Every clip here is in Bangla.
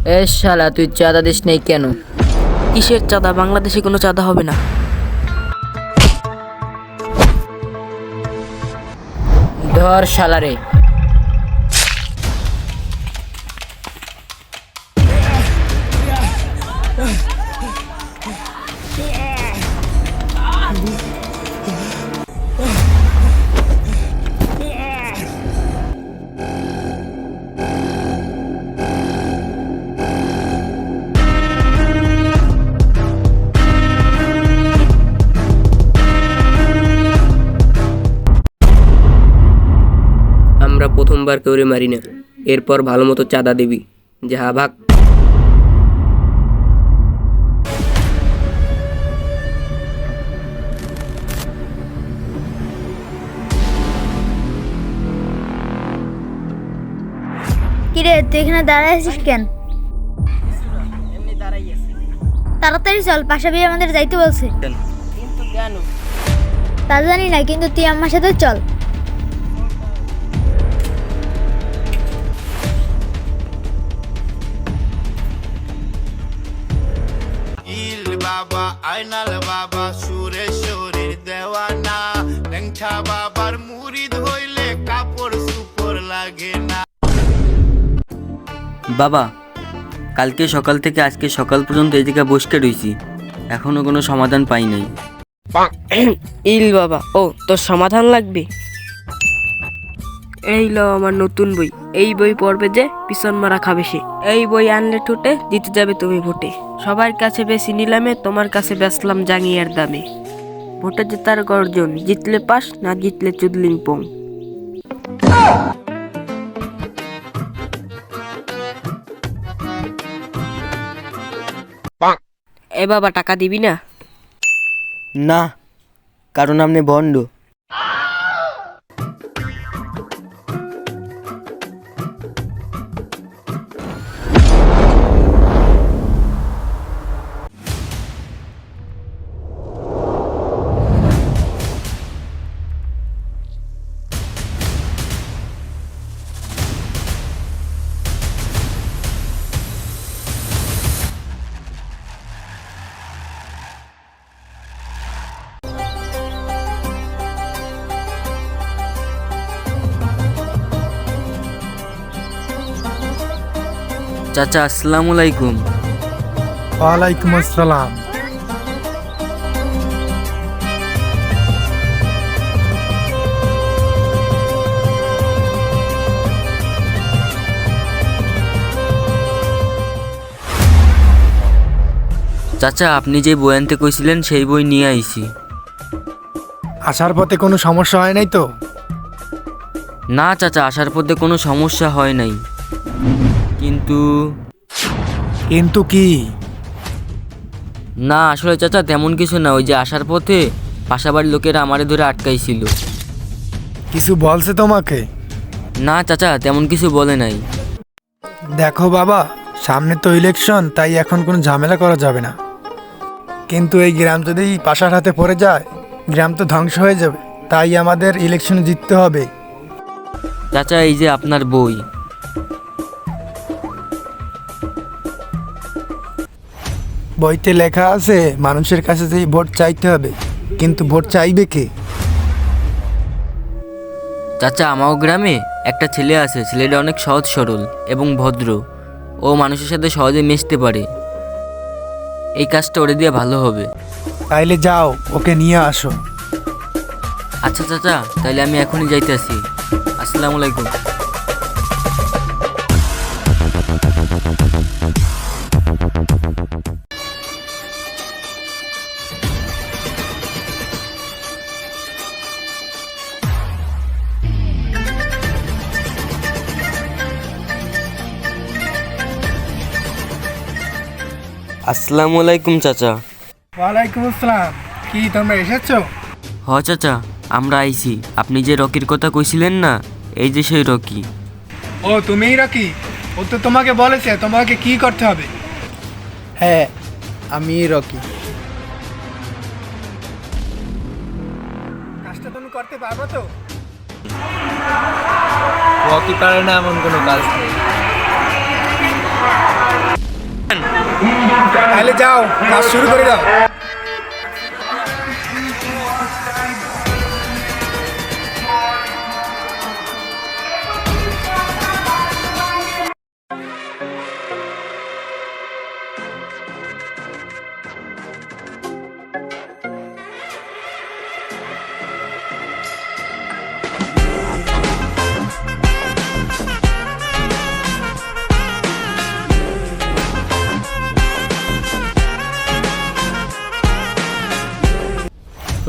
এ শালা, তুই চাঁদা দিস নেই কেন? কিসের চাঁদা? বাংলাদেশে কোনো চাঁদা হবে না। ধর শালারে। আমরা প্রথমবার কেউরে মারি না, এরপর ভালো মতো চাঁদা দিবি। যাহা ভাগ। কিরে, তুই এখানে দাঁড়ায় আছিস কেন? তাড়াতাড়ি চল, পাশাপাশি আমাদের যাইতে বলছে। কিন্তু কেন? তা জানি না, কিন্তু তুই আমার সাথে চল। ইল বাবা আইনাল বাবা সুরেশ্বরীর দেওয়ানা ল্যাংটা বাবার মুরিদ হইলে কাপড় সুপর লাগে না। বাবা, কালকে সকাল থেকে আজকে সকাল পর্যন্ত এই জায়গায় বসকে রইছি, এখনো কোনো সমাধান পাই নাই। ইল বাবা, ও তোর সমাধান লাগবে? এই লো আমার নতুন বই। এই বই পড়বে যে পিছন মারা খাবে সে। এই বই আনলে ঠোঁটে, জিতে যাবে তুমি ভোটে। সবার কাছে বেশি নিলামে, তোমার কাছে বেচলাম জাঙ্গিয়ার দামে। ভোটে জেতার গর্জন, জিতলে পাস, না জিতলে চুদলিং পং। এ বাবা, টাকা দিবি না? না, কারণ আপনি বন্ড। চাচা, আসসালামু আলাইকুম। ওয়ালাইকুম আসসালাম। চাচা, আপনি যে বই আনতে কইছিলেন সেই বই নিয়ে আইছি। আসার পথে কোনো সমস্যা হয় নাই তো? না চাচা, আসার পথে কোনো সমস্যা হয় নাই, কিন্তু কিন্তু কি? না আসলে চাচা তেমন কিছু না, ওই যে আসার পথে পাশাবাড়ির লোকেরা আমারে ধরে আটকাইছিল। কিছু বলছে তোমাকে? না চাচা, তেমন কিছু বলে নাই। দেখো বাবা, সামনে তো ইলেকশন, তাই এখন কোনো ঝামেলা করা যাবে না। কিন্তু এই গ্রাম যদি পাশার হাতে পড়ে যায়, গ্রাম তো ধ্বংস হয়ে যাবে। তাই আমাদের ইলেকশনে জিততে হবে। চাচা, এই যে আপনার বই। বইতে লেখা আছে মানুষের কাছে যেই ভোট চাইতে হবে, কিন্তু ভোট চাইবে কে? চাচা, আমার গ্রামে একটা ছেলে আছে, ছেলেটা অনেক সহজ সরল এবং ভদ্র। ও মানুষের সাথে সহজে মিশতে পারে। এই কাজটা ওরে দিয়ে ভালো হবে। তাইলে যাও, ওকে নিয়ে আসো। আচ্ছা চাচা, তাইলে আমি এখনই যাইতেছি। আসসালামু আলাইকুম। আসসালামু আলাইকুম চাচা। ওয়ালাইকুম আসসালাম। কি তোমরা এসেছো? হ চাচা, আমরা আইছি। আপনি যে রকির কথা কইছিলেন না, এই যে সেই রকি। ও তুমিই রকি? ও তো তোমাকে বলেছে তোমাকে কি করতে হবে। হ্যাঁ, আমি রকি। কাজটা তুমি করতে পারবে তো? রকি পারে না এমন কোনো কাজ নেই। তাহলে যাও, কাজ শুরু করে দাও।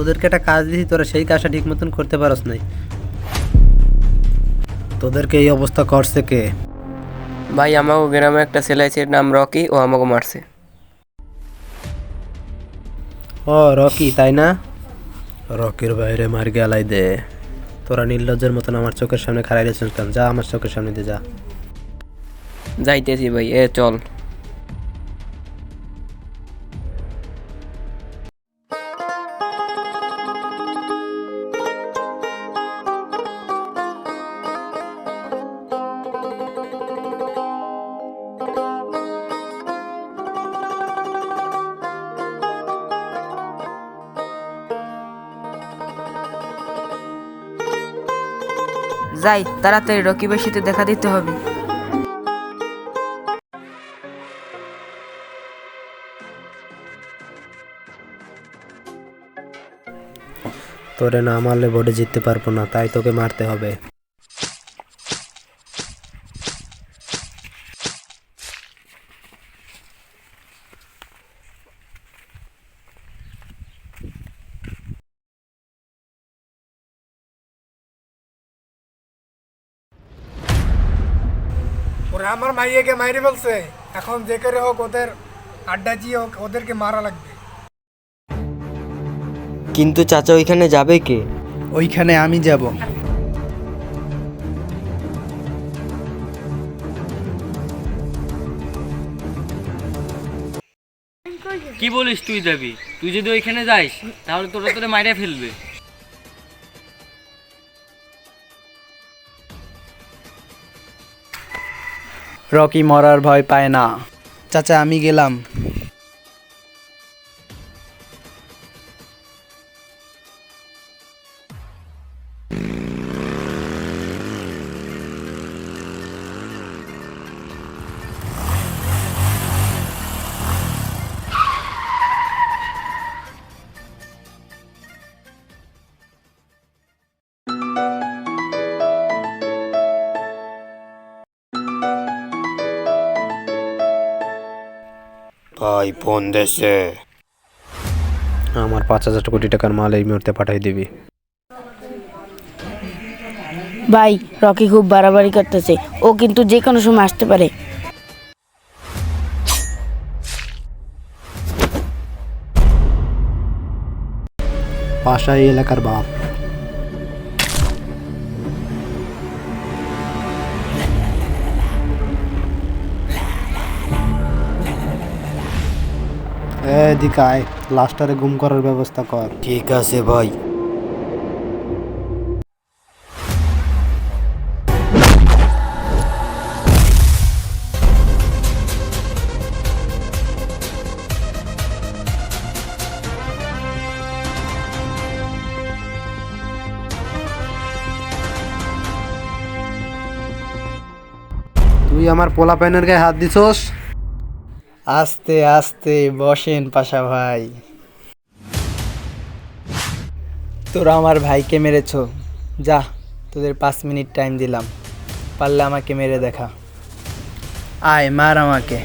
তোদেরকে একটা কাজ দিয়েছি, তোরা সেই কাজটা ঠিক মতন করতে পারস নাই। তোদেরকে এই অবস্থা করছে কে? ভাই আমাকে গ্রামে একটা ছেলে আছে, নাম রকি, ও আমাকে মারছে। ও রকি, তাই না? রকির বাইরে মার গেলাই দে। তোরা নির্লজ্জের মতন আমার চোখের সামনে খাড়াই রেছিস কেন? যা আমার চোখের সামনে দিয়ে যা। যাইতেছি ভাই, চল। যাই, তাড়াতাড়ি রকি ভাইয়ের সাথে দেখা দিতে হবে। তোরে না মারলে ভোটে জিততে পারবো না, তাই তোকে মারতে হবে। ওরা আমার মাইয়াকে মাইরে ফেলছে, এখন যে করে হোক ওদের আড্ডা দিয়ে ওদেরকে মারা লাগবে। কিন্তু চাচা ওইখানে যাবে কে? ওইখানে আমি যাব। কি বলিস তুই যাবি? তুই যদি ওইখানে যাইস তাহলে তোরা তোরে মাইরে ফেলবে। রকি মরার ভয় পায় না। চাচা আমি গেলাম। ভাই ফোন দেশে আমার 5,000 কোটি টাকার মাল এই মুহূর্তে পাঠাই দিবি। ভাই রকি খুব বাড়াবাড়ি করতেছে, ও কিন্তু যে কোনো সময় আসতে পারে। পাশা এই এলাকার বাপ। এদিকে আয়, লাস্টারে গুম করার ব্যবস্থা কর। ঠিক আছে ভাই। তুই আমার পোলা প্যানের গায়ে হাত দিছস? আস্তে আস্তে বসেন পাশা ভাই। তোরা আমার ভাইকে মেরেছ, যা তোদের 5 মিনিট টাইম দিলাম, পারলে আমাকে মেরে দেখা। আয় মার আমাকে।